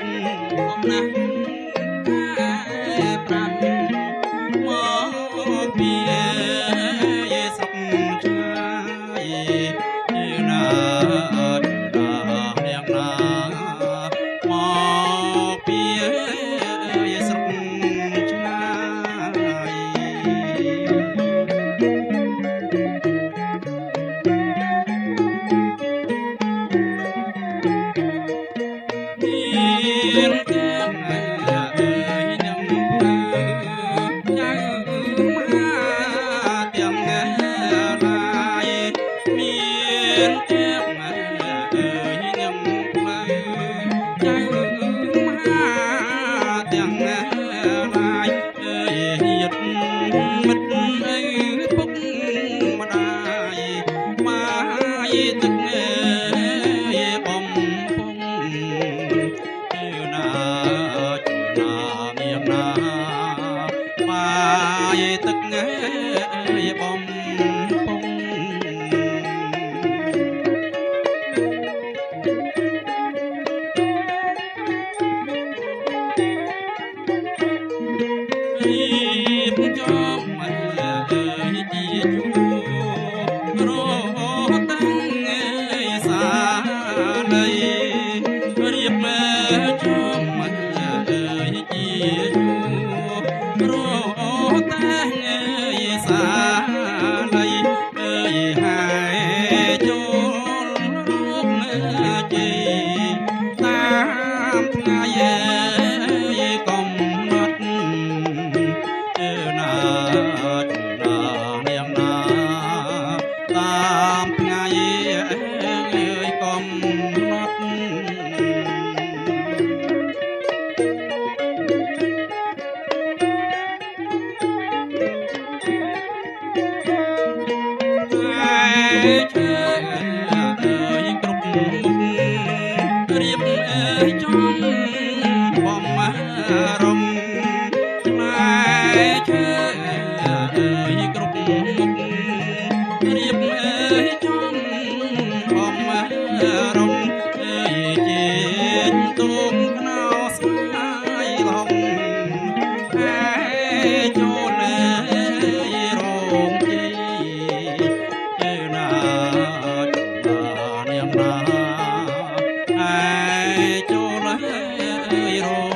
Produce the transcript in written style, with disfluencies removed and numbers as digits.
បំណាស់ប្រាំមកពីស្រុកឆ្ងាយណានាងណាមកពីស្រុកឆ្ងាយមានទាំងនឹងចៅមហាទាំងឡាយមានទាំងនឹងចៅមហាទាំងឡាយញាតិមិត្តពុកម្ដាយបាយទឹកបំពង់ណានាងណាបាយទឹកបំពង់រៀបចំជាជួរតាំងសាលីរៀបចំជាជួរតាំងសាលីហើយចូលរូបជ័យតាមថ្ងៃកំណត់ណានាងណាតាមថ្ងៃកំណត់ជើគ្រប់មុខរៀបចំបំរំជើគ្រប់មុខរៀបចំបំរំជាទុំខ្នោស្វាយឡំចូលរងជ័យណានាងណាចូលរ